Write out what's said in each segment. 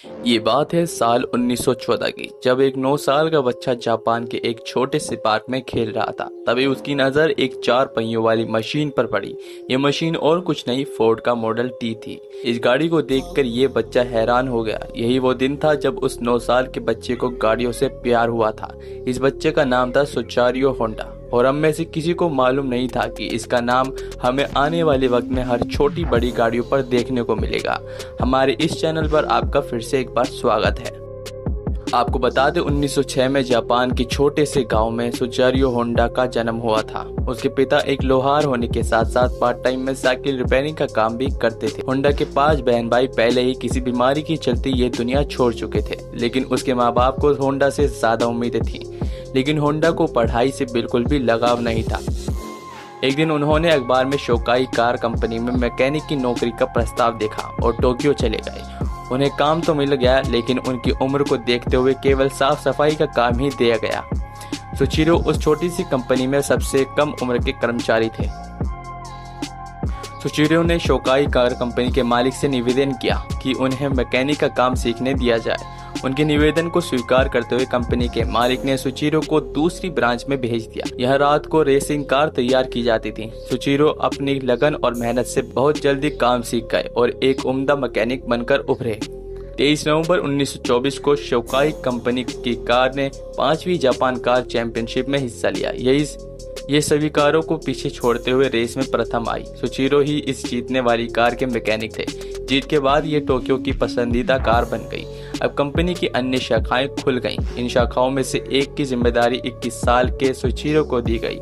ये बात है साल 1914 की, जब एक 9 साल का बच्चा जापान के एक छोटे से पार्क में खेल रहा था। तभी उसकी नज़र एक 4 पहियों वाली मशीन पर पड़ी। ये मशीन और कुछ नहीं, फोर्ड का मॉडल टी थी। इस गाड़ी को देखकर ये बच्चा हैरान हो गया। यही वो दिन था जब उस 9 साल के बच्चे को गाड़ियों से प्यार हुआ था। इस बच्चे का नाम था सुचारियो होंडा, और हम में से किसी को मालूम नहीं था कि इसका नाम हमें आने वाले वक्त में हर छोटी बड़ी गाड़ियों पर देखने को मिलेगा। हमारे इस चैनल पर आपका फिर से एक बार स्वागत है। आपको बता दें, 1906 में जापान के छोटे से गांव में सुचारियो होंडा का जन्म हुआ था। उसके पिता एक लोहार होने के साथ साथ पार्ट टाइम में साइकिल रिपेयरिंग का काम भी करते थे। होंडा के 5 बहन भाई पहले ही किसी बीमारी के चलते ये दुनिया छोड़ चुके थे, लेकिन उसके माँ बाप को होंडा से ज्यादा उम्मीदें थी। लेकिन होंडा को पढ़ाई से बिल्कुल भी लगाव नहीं था। एक दिन उन्होंने अखबार में शोकाई कार कंपनी में मैकेनिक की नौकरी का प्रस्ताव देखा और टोक्यो चले गए। उन्हें काम तो मिल गया, लेकिन उनकी उम्र को देखते हुए केवल साफ सफाई का काम ही दिया गया। सुचिरो उस छोटी सी कंपनी में सबसे कम उम्र के कर्मचारी थे। सुचिरो ने शोकाई कार कंपनी के मालिक से निवेदन किया कि उन्हें मैकेनिक का काम सीखने दिया जाए। उनके निवेदन को स्वीकार करते हुए कंपनी के मालिक ने सुचिरो को दूसरी ब्रांच में भेज दिया। यह रात को रेसिंग कार तैयार की जाती थी। सुचिरो अपनी लगन और मेहनत से बहुत जल्दी काम सीख गए और एक उम्दा मैकेनिक बनकर उभरे। 23 नवंबर 1924 को शोकाई कंपनी की कार ने 5वीं जापान कार चैंपियनशिप में हिस्सा लिया। ये सभी कारों को पीछे छोड़ते हुए रेस में प्रथम आई। सुचिरो ही इस जीतने वाली कार के मैकेनिक थे। जीत के बाद ये टोक्यो की पसंदीदा कार बन गई। अब कंपनी की अन्य शाखाएं खुल गईं। इन शाखाओं में से एक की जिम्मेदारी 21 साल के सुचिरो को दी गई।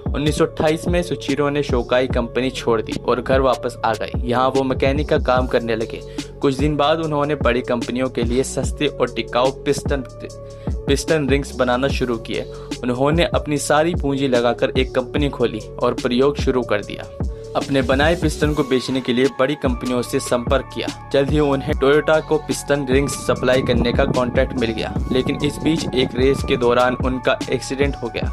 1928 में सुचिरो ने शोकाई कंपनी छोड़ दी और घर वापस आ गए। यहाँ वो मैकेनिक का काम करने लगे। कुछ दिन बाद उन्होंने बड़ी कंपनियों के लिए सस्ते और टिकाऊ पिस्टन रिंग्स बनाना शुरू किए। उन्होंने अपनी सारी पूंजी लगाकर एक कंपनी खोली और प्रयोग शुरू कर दिया। अपने बनाए पिस्टन को बेचने के लिए बड़ी कंपनियों से संपर्क किया। जल्द ही उन्हें टोयोटा को पिस्टन रिंग्स सप्लाई करने का कॉन्ट्रैक्ट मिल गया। लेकिन इस बीच एक रेस के दौरान उनका एक्सीडेंट हो गया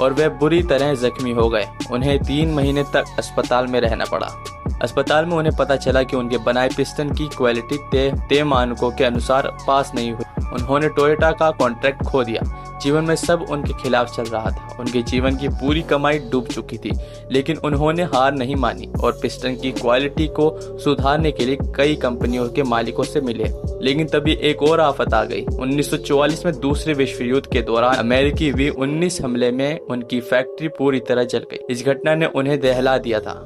और वे बुरी तरह जख्मी हो गए। उन्हें 3 महीने तक अस्पताल में रहना पड़ा। अस्पताल में उन्हें पता चला कि उनके बनाए पिस्टन की क्वालिटी तय मानकों के अनुसार पास नहीं हुई। उन्होंने टोयोटा का कॉन्ट्रैक्ट खो दिया। जीवन में सब उनके खिलाफ चल रहा था। उनके जीवन की पूरी कमाई डूब चुकी थी, लेकिन उन्होंने हार नहीं मानी और पिस्टन की क्वालिटी को सुधारने के लिए कई कंपनियों के मालिकों से मिले। लेकिन तभी एक और आफत आ गई। 1944 में दूसरे विश्व युद्ध के दौरान अमेरिकी V-19 हमले में उनकी फैक्ट्री पूरी तरह जल गई। इस घटना ने उन्हें दहला दिया था।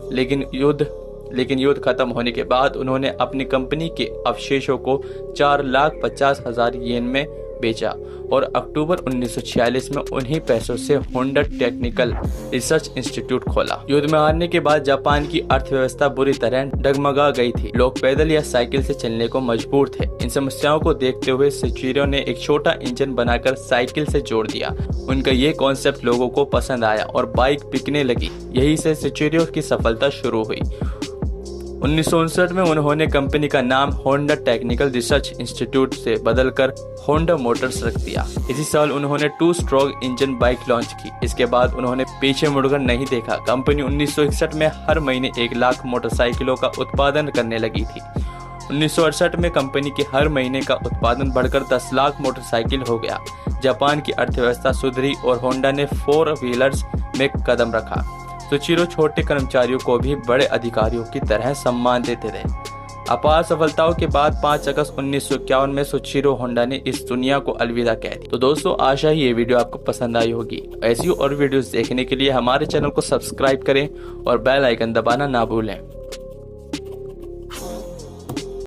लेकिन युद्ध खत्म होने के बाद उन्होंने अपनी कंपनी के अवशेषों को 4,50,000 येन में बेचा और अक्टूबर 1946 में उन्हीं पैसों से होंडा टेक्निकल रिसर्च इंस्टीट्यूट खोला। युद्ध में हारने के बाद जापान की अर्थव्यवस्था बुरी तरह डगमगा गई थी। लोग पैदल या साइकिल से चलने को मजबूर थे। इन समस्याओं को देखते हुए सुचिरो ने एक छोटा इंजन बनाकर साइकिल से जोड़ दिया। उनका ये कॉन्सेप्ट लोगों को पसंद आया और बाइक बिकने लगी। यही से सुचिरो की सफलता शुरू हुई। 1959 में उन्होंने कंपनी का नाम होंडा टेक्निकल रिसर्च इंस्टीट्यूट से बदलकर होंडा मोटर्स रख दिया। इसी साल उन्होंने 2 स्ट्रोक इंजन बाइक लॉन्च की। इसके बाद उन्होंने पीछे मुड़कर नहीं देखा। कंपनी 1961 में हर महीने 1 लाख मोटरसाइकिलों का उत्पादन करने लगी थी। 1968 में कंपनी के हर महीने का उत्पादन बढ़कर 10 लाख मोटरसाइकिल हो गया। जापान की अर्थव्यवस्था सुधरी और होंडा ने 4 व्हीलर्स में कदम रखा। सुचिरो छोटे कर्मचारियों को भी बड़े अधिकारियों की तरह सम्मान देते थे। अपार सफलताओं के बाद 5 अगस्त 1951 में सुचिरो होंडा ने इस दुनिया को अलविदा कह दी। तो दोस्तों, आशा ही ये वीडियो आपको पसंद आई होगी। ऐसी और वीडियोस देखने के लिए हमारे चैनल को सब्सक्राइब करें और बेल आइकन दबाना ना भूलें।